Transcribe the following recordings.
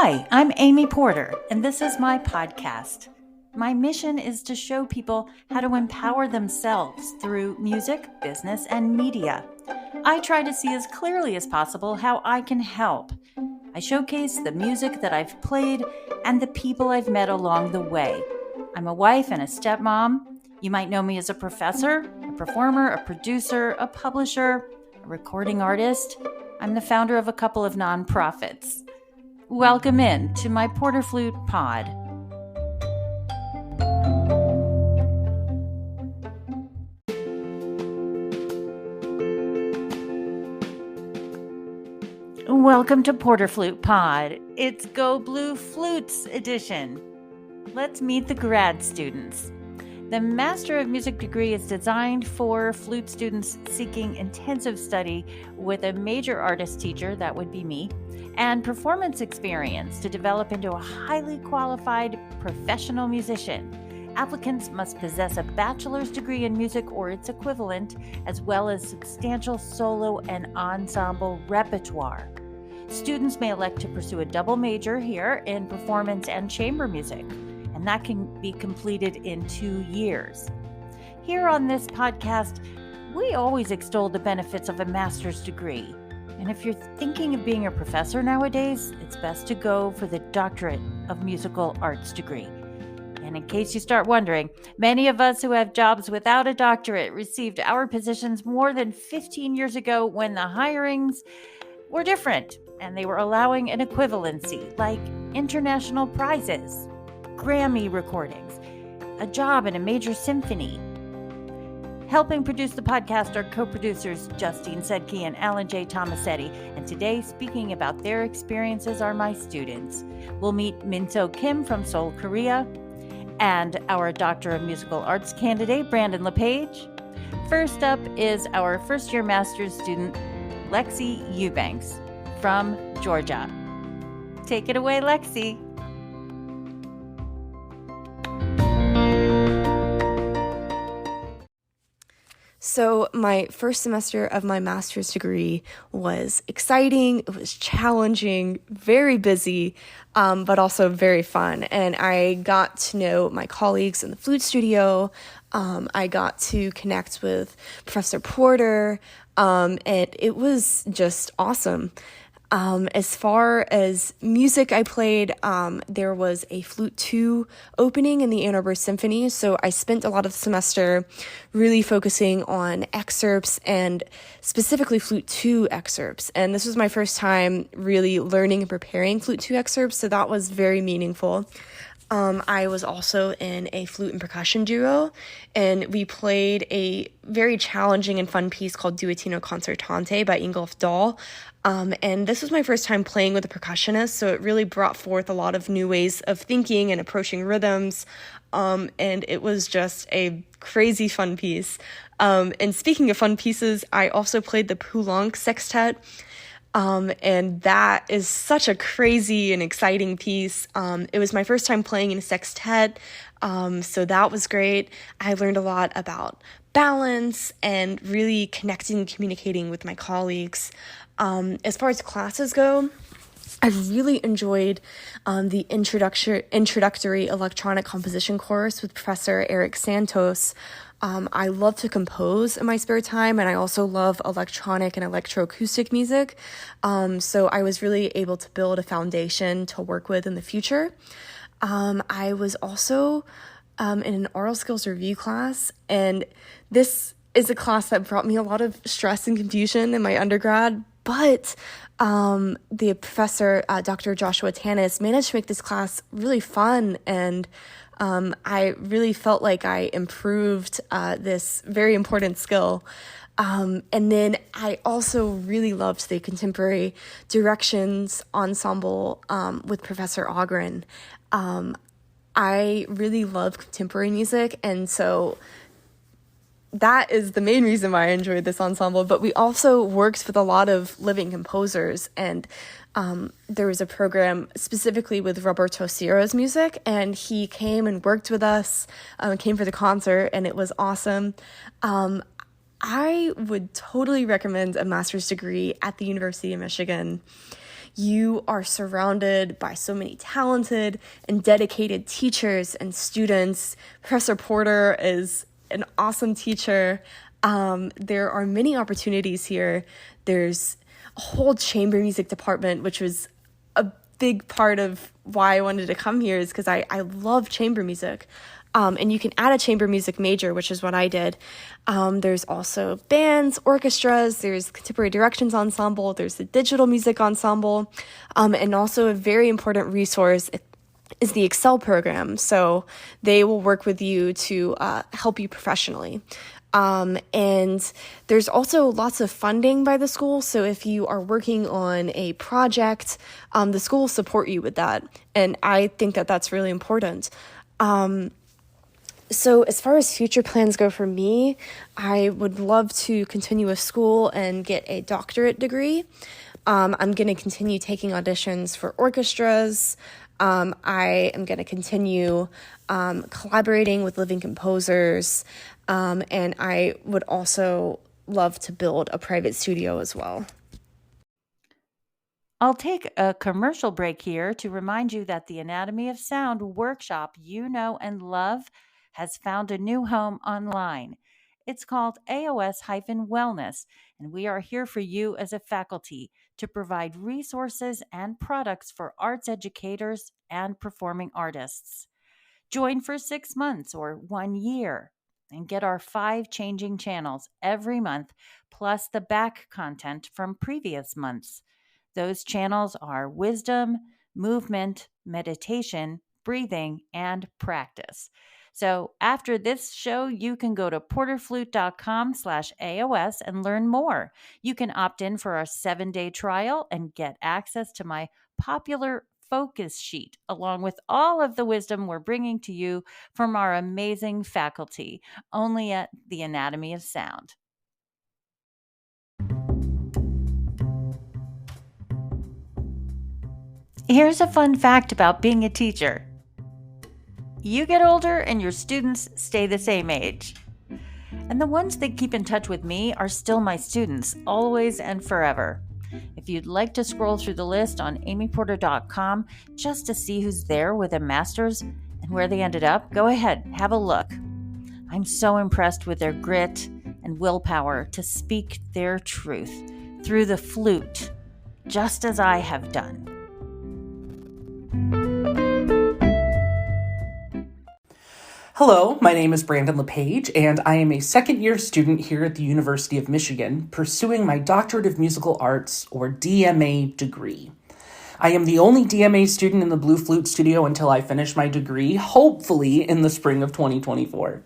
Hi, I'm Amy Porter, and this is my podcast. My mission is to show people how to empower themselves through music, business, and media. I try to see as clearly as possible how I can help. I showcase the music that I've played and the people I've met along the way. I'm a wife and a stepmom. You might know me as a professor, a performer, a producer, a publisher, a recording artist. I'm the founder of a couple of nonprofits. Welcome in to my PorterFlute Pod. Welcome to PorterFlute Pod. It's Go Blue Flutes edition. Let's meet the grad students. The Master of Music degree is designed for flute students seeking intensive study with a major artist teacher, that would be me, and performance experience to develop into a highly qualified professional musician. Applicants must possess a bachelor's degree in music or its equivalent, as well as substantial solo and ensemble repertoire. Students may elect to pursue a double major here in performance and chamber music, and that can be completed in 2 years. Here on this podcast, we always extol the benefits of a master's degree. And if you're thinking of being a professor nowadays, it's best to go for the Doctorate of Musical Arts degree. And in case you start wondering, many of us who have jobs without a doctorate received our positions more than 15 years ago when the hirings were different and they were allowing an equivalency like international prizes, Grammy recordings, a job in a major symphony. Helping produce the podcast are co-producers Justine Sedke and Alan J. Tomasetti, and today speaking about their experiences are my students. We'll meet Minseo Kim from Seoul, Korea, and our Doctor of Musical Arts candidate, Brandon LePage. First up is our first-year master's student, Lexi Eubanks from Georgia. Take it away, Lexi. So my first semester of my master's degree was exciting, it was challenging, very busy, but also very fun. And I got to know my colleagues in the flute studio. I got to connect with Professor Porter, and it was just awesome. As far as music I played, there was a Flute 2 opening in the Ann Arbor Symphony, so I spent a lot of the semester really focusing on excerpts and specifically Flute 2 excerpts, and this was my first time really learning and preparing Flute 2 excerpts, so that was very meaningful. I was also in a flute and percussion duo, and we played a very challenging and fun piece called Duettino Concertante by Ingolf Dahl. And this was my first time playing with a percussionist, so it really brought forth a lot of new ways of thinking and approaching rhythms, and it was just a crazy fun piece. And speaking of fun pieces, I also played the Poulenc Sextet, and that is such a crazy and exciting piece. It was my first time playing in a sextet, so that was great. I learned a lot about balance and really connecting and communicating with my colleagues. As far as classes go, I really enjoyed the introductory electronic composition course with Professor Eric Santos. I love to compose in my spare time, and I also love electronic and electroacoustic music. So I was really able to build a foundation to work with in the future. I was also in an oral skills review class, and this is a class that brought me a lot of stress and confusion in my undergrad, but the professor, Dr. Joshua Tanis, managed to make this class really fun, and I really felt like I improved this very important skill. And then I also really loved the contemporary directions ensemble with Professor Ogren. I really love contemporary music, and so that is the main reason why I enjoyed this ensemble, but we also worked with a lot of living composers, and there was a program specifically with Roberto Sierra's music, and he came and worked with us, came for the concert, and it was awesome. I would totally recommend a master's degree at the University of Michigan. You are surrounded by so many talented and dedicated teachers and students. Professor Porter is an awesome teacher. There are many opportunities here. There's a whole chamber music department, which was a big part of why I wanted to come here, is because I love chamber music. And you can add a chamber music major, which is what I did. There's also bands, orchestras, there's contemporary directions ensemble, there's the digital music ensemble, and also a very important resource is the Excel program. So they will work with you to help you professionally. And there's also lots of funding by the school. So if you are working on a project, the school will support you with that. And I think that that's really important. So as far as future plans go for me, I would love to continue with school and get a doctorate degree. I'm going to continue taking auditions for orchestras. I am going to continue collaborating with living composers. And I would also love to build a private studio as well. I'll take a commercial break here to remind you that the Anatomy of Sound workshop you know and love has found a new home online. It's called AOS-Wellness, and we are here for you as a faculty to provide resources and products for arts educators and performing artists. Join for 6 months or 1 year and get our 5 changing channels every month, plus the back content from previous months. Those channels are wisdom, movement, meditation, breathing, and practice. So after this show, you can go to porterflute.com/AOS and learn more. You can opt in for our 7-day trial and get access to my popular focus sheet, along with all of the wisdom we're bringing to you from our amazing faculty, only at the Anatomy of Sound. Here's a fun fact about being a teacher. You get older and your students stay the same age. And the ones that keep in touch with me are still my students, always and forever. If you'd like to scroll through the list on amyporter.com just to see who's there with a master's and where they ended up, go ahead, have a look. I'm so impressed with their grit and willpower to speak their truth through the flute, just as I have done. Hello, my name is Brandon LePage, and I am a second-year student here at the University of Michigan, pursuing my Doctorate of Musical Arts, or DMA, degree. I am the only DMA student in the Blue Flute studio until I finish my degree, hopefully in the spring of 2024.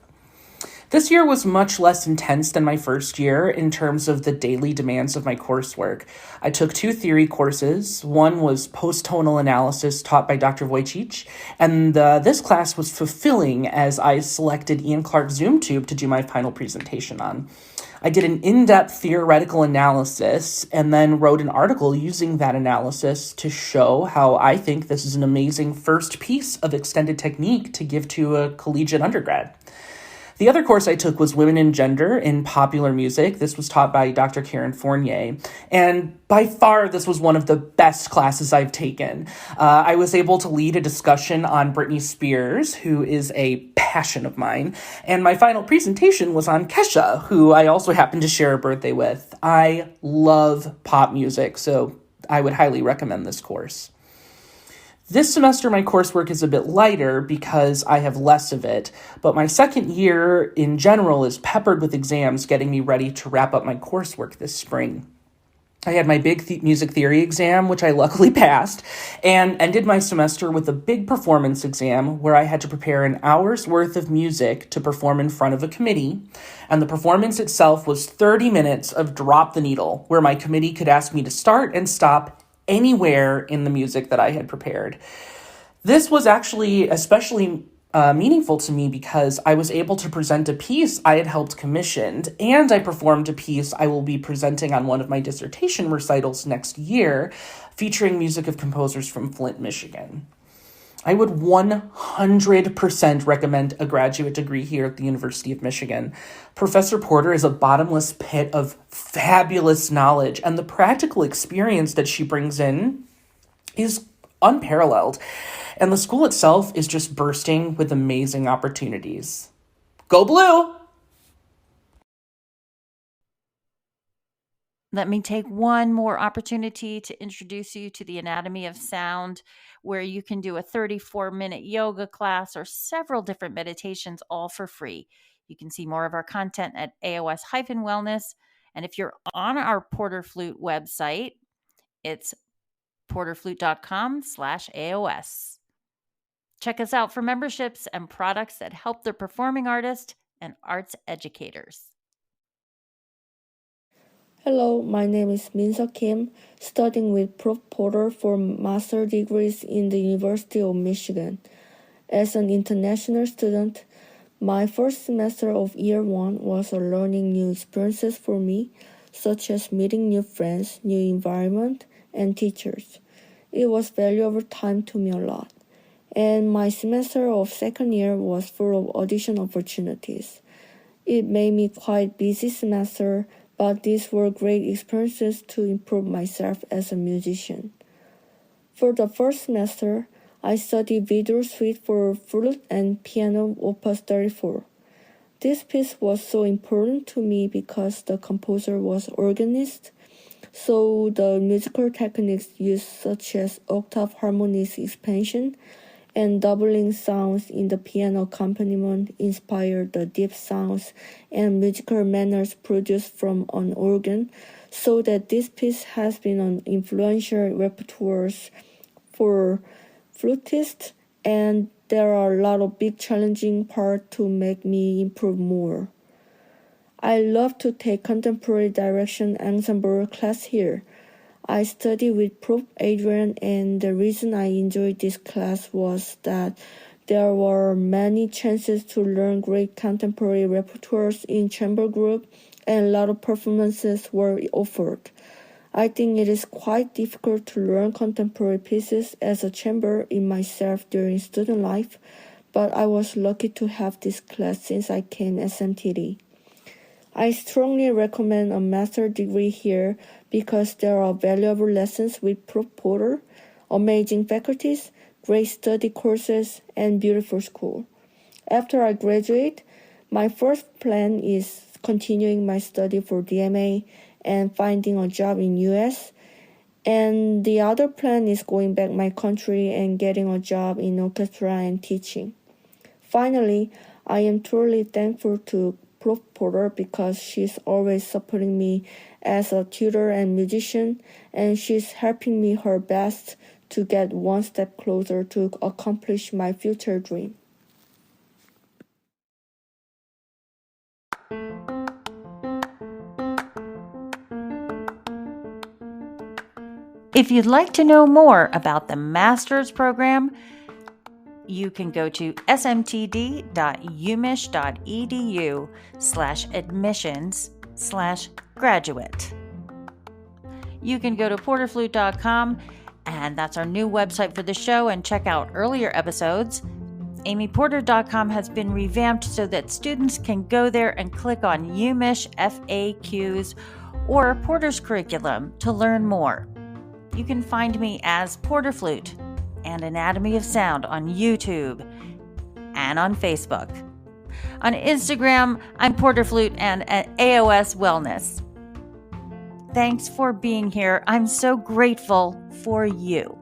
This year was much less intense than my first year in terms of the daily demands of my coursework. I took 2 theory courses. One was post-tonal analysis taught by Dr. Wojcicki, and this class was fulfilling as I selected Ian Clark's Zoom tube to do my final presentation on. I did an in-depth theoretical analysis and then wrote an article using that analysis to show how I think this is an amazing first piece of extended technique to give to a collegiate undergrad. The other course I took was Women and Gender in Popular Music. This was taught by Dr. Karen Fournier, and by far this was one of the best classes I've taken. I was able to lead a discussion on Britney Spears, who is a passion of mine, and my final presentation was on Kesha, who I also happened to share a birthday with. I love pop music, so I would highly recommend this course. This semester, my coursework is a bit lighter because I have less of it, but my second year in general is peppered with exams getting me ready to wrap up my coursework this spring. I had my big music theory exam, which I luckily passed, and ended my semester with a big performance exam where I had to prepare an hour's worth of music to perform in front of a committee, and the performance itself was 30 minutes of drop the needle, where my committee could ask me to start and stop anywhere in the music that I had prepared. This was actually especially meaningful to me because I was able to present a piece I had helped commissioned, and I performed a piece I will be presenting on one of my dissertation recitals next year, featuring music of composers from Flint, Michigan. I would 100% recommend a graduate degree here at the University of Michigan. Professor Porter is a bottomless pit of fabulous knowledge, and the practical experience that she brings in is unparalleled, and the school itself is just bursting with amazing opportunities. Go Blue! Let me take one more opportunity to introduce you to the Anatomy of Sound, where you can do a 34-minute yoga class or several different meditations all for free. You can see more of our content at AOS-Wellness. And if you're on our PorterFlute website, it's PorterFlute.com/AOS. Check us out for memberships and products that help the performing artist and arts educators. Hello, my name is Minseo Kim, studying with Prof. Porter for master degrees in the University of Michigan. As an international student, my first semester of year 1 was learning new experiences for me, such as meeting new friends, new environment, and teachers. It was valuable time to me a lot. And my semester of second year was full of audition opportunities. It made me quite busy semester, but these were great experiences to improve myself as a musician. For the first semester, I studied video suite for flute and piano opus 34. This piece was so important to me because the composer was organist, so the musical techniques used such as octave harmonics expansion and doubling sounds in the piano accompaniment inspired the deep sounds and musical manners produced from an organ, so that this piece has been on influential repertoires for flutists, and there are a lot of big challenging parts to make me improve more. I love to take contemporary direction ensemble class here. I studied with Prof. Adrian, and the reason I enjoyed this class was that there were many chances to learn great contemporary repertoires in chamber group, and a lot of performances were offered. I think it is quite difficult to learn contemporary pieces as a chamber in myself during student life, but I was lucky to have this class since I came SMTD. I strongly recommend a master's degree here because there are valuable lessons with Prof. Porter, amazing faculties, great study courses, and beautiful school. After I graduate, my first plan is continuing my study for DMA and finding a job in US, and the other plan is going back my country and getting a job in orchestra and teaching. Finally, I am truly thankful to Prof. Porter because she's always supporting me as a tutor and musician, and she's helping me her best to get one step closer to accomplish my future dream. If you'd like to know more about the master's program, you can go to smtd.umich.edu/admissions/graduate. You can go to PorterFlute.com, and that's our new website for the show, and check out earlier episodes. AmyPorter.com has been revamped so that students can go there and click on UMich FAQs or Porter's curriculum to learn more. You can find me as PorterFlute and Anatomy of Sound on YouTube and on Facebook. On Instagram, I'm PorterFlute and at AOS Wellness. Thanks for being here. I'm so grateful for you.